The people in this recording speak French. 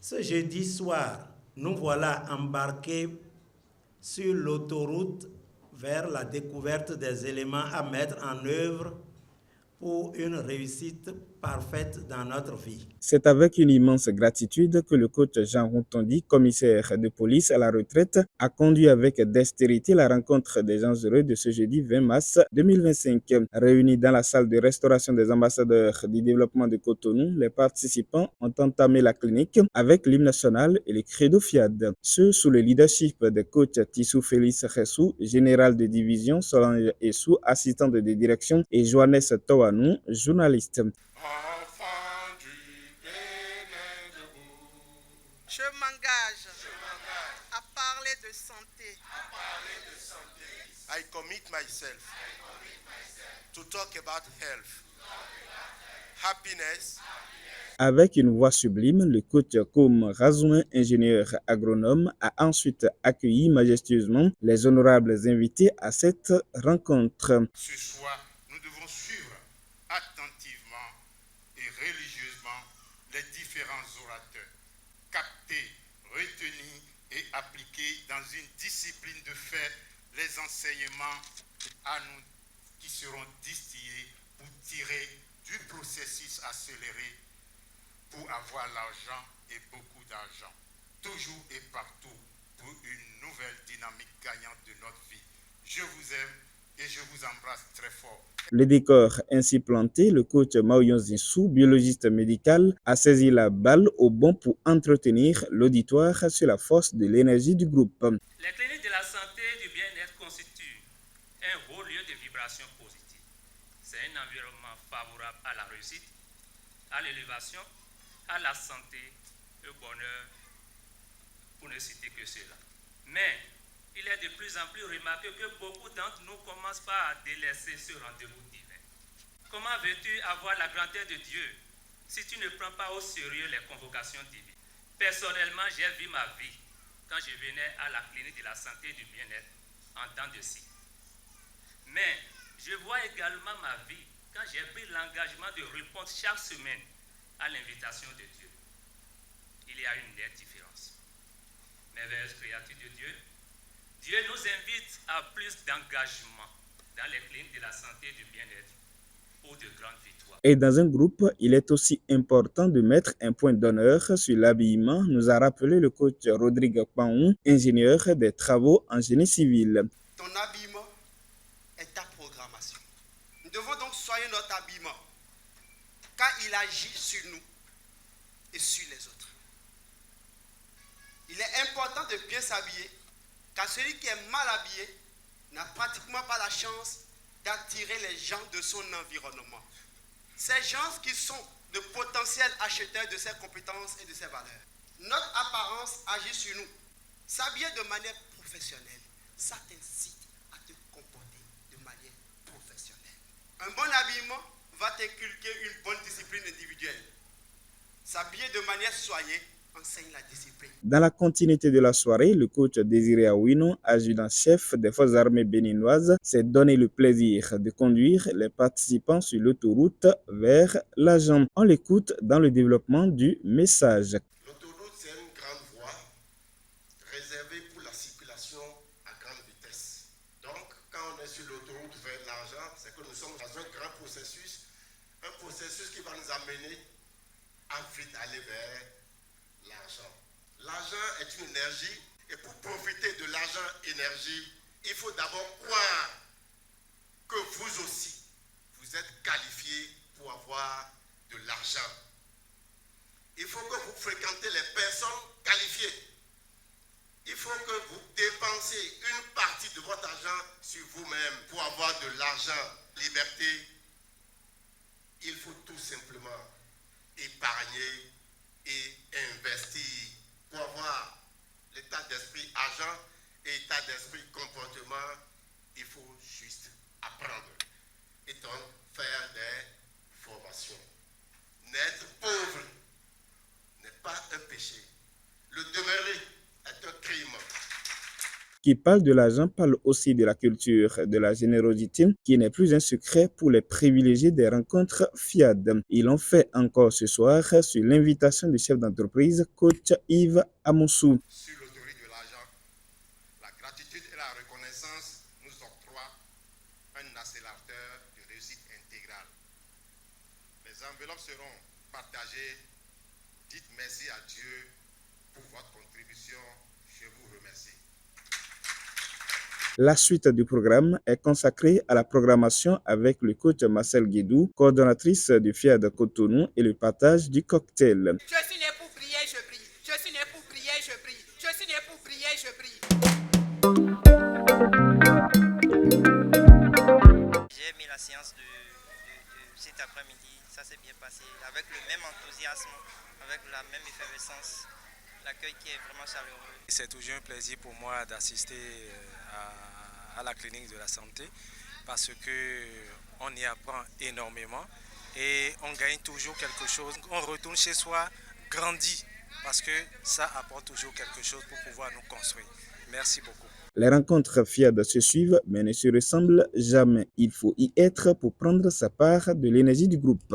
Ce jeudi soir, nous voilà embarqués sur l'autoroute vers la découverte des éléments à mettre en œuvre pour une réussite parfaite dans notre vie. C'est avec une immense gratitude que le coach Jean Routondi, commissaire de police à la retraite, a conduit avec dextérité la rencontre des gens heureux de ce jeudi 20 mars 2025. Réunis dans la salle de restauration des ambassadeurs du développement de Cotonou, les participants ont entamé la clinique avec l'hymne national et le credo FIAD. Ce sous le leadership des coachs Tissou Félix Ressou, général de division, Solange Essou, assistant de direction, et Johannes Tawanou, journaliste. Je m'engage à parler de santé. I commit myself to talk about health, happiness. Avec une voix sublime, le coach Koum Razouin, ingénieur agronome, a ensuite accueilli majestueusement les honorables invités à cette rencontre. Ce soir, nous devons suivre attentivement et religieusement les différents orateurs, capter, retenir et appliquer dans une discipline de fait les enseignements à nous qui seront distillés pour tirer du processus accéléré pour avoir l'argent et beaucoup d'argent, toujours et partout pour une nouvelle dynamique gagnante de notre vie. Je vous aime et je vous embrasse très fort. Le décor ainsi planté, le coach Maoyon Zinsou, biologiste médical, a saisi la balle au bon pour entretenir l'auditoire sur la force de l'énergie du groupe. Les cliniques de la santé et du bien-être constituent un haut lieu de vibration positive. C'est un environnement favorable à la réussite, à l'élévation, à la santé, au bonheur, pour ne citer que cela. Mais il est de plus en plus remarqué que beaucoup d'entre nous commencent par délaisser ce rendez-vous divin. Comment veux-tu avoir la grandeur de Dieu si tu ne prends pas au sérieux les convocations divines? Personnellement, j'ai vu ma vie quand je venais à la clinique de la santé et du bien-être en temps de ci. Mais je vois également ma vie quand j'ai pris l'engagement de répondre chaque semaine à l'invitation de Dieu. Il y a une nette différence. Merveilleuse créature de Dieu, Dieu nous invite à plus d'engagement dans les cliniques de la santé et du bien-être pour de grandes victoires. Et dans un groupe, il est aussi important de mettre un point d'honneur sur l'habillement, nous a rappelé le coach Rodrigue Paon, ingénieur des travaux en génie civil. Ton habillement est ta programmation. Nous devons donc soigner notre habillement, car il agit sur nous et sur les autres. Il est important de bien s'habiller, car celui qui est mal habillé n'a pratiquement pas la chance d'attirer les gens de son environnement. Ces gens qui sont de potentiels acheteurs de ses compétences et de ses valeurs. Notre apparence agit sur nous. S'habiller de manière professionnelle, ça t'incite à te comporter de manière professionnelle. Un bon habillement va t'inculquer une bonne discipline individuelle. S'habiller de manière soignée enseigne la discipline. Dans la continuité de la soirée, le coach Désiré Awino, adjudant-chef des forces armées béninoises, s'est donné le plaisir de conduire les participants sur l'autoroute vers l'agent. On l'écoute dans le développement du message. L'autoroute, c'est une grande voie réservée pour la circulation à grande vitesse. Donc, quand on est sur l'autoroute vers l'argent, c'est que nous sommes dans un grand processus qui va nous amener à vite aller vers l'argent. L'argent est une énergie et pour profiter de l'argent énergie, il faut d'abord croire que vous aussi, vous êtes qualifié pour avoir de l'argent. Il faut que vous fréquentez les personnes qualifiées. Il faut que vous dépensiez une partie de votre argent sur vous-même pour avoir de l'argent. Liberté, il faut tout simplement épargner et investir pour avoir l'état d'esprit argent et l'état d'esprit comportement. Il faut juste apprendre et donc faire des formations. N'être pauvre n'est pas un péché. Le demeurer est un crime. qui parle de l'argent parle aussi de la culture, de la générosité, qui n'est plus un secret pour les privilégiés des rencontres FIAD. Ils l'ont fait encore ce soir sur l'invitation du chef d'entreprise, coach Yves Amoussou. Sur l'autorité de l'argent, la gratitude et la reconnaissance nous octroient un accélérateur de réussite intégrale. Les enveloppes seront partagées. Dites merci à Dieu pour votre contribution. Je vous remercie. La suite du programme est consacrée à la programmation avec le coach Marcel Guédou, coordonnatrice du FIAD Cotonou, et le partage du cocktail. Je suis né pour prier, je prie. Je suis né pour prier, je prie. Je suis né pour prier, je prie. J'ai aimé la séance de cet après-midi. Ça s'est bien passé avec le même enthousiasme, avec la même effervescence. L'accueil qui est vraiment chaleureux. C'est toujours un plaisir pour moi d'assister à la clinique de la santé parce qu'on y apprend énormément et on gagne toujours quelque chose. On retourne chez soi grandi parce que ça apporte toujours quelque chose pour pouvoir nous construire. Merci beaucoup. Les rencontres FIAD se suivent mais ne se ressemblent jamais. Il faut y être pour prendre sa part de l'énergie du groupe.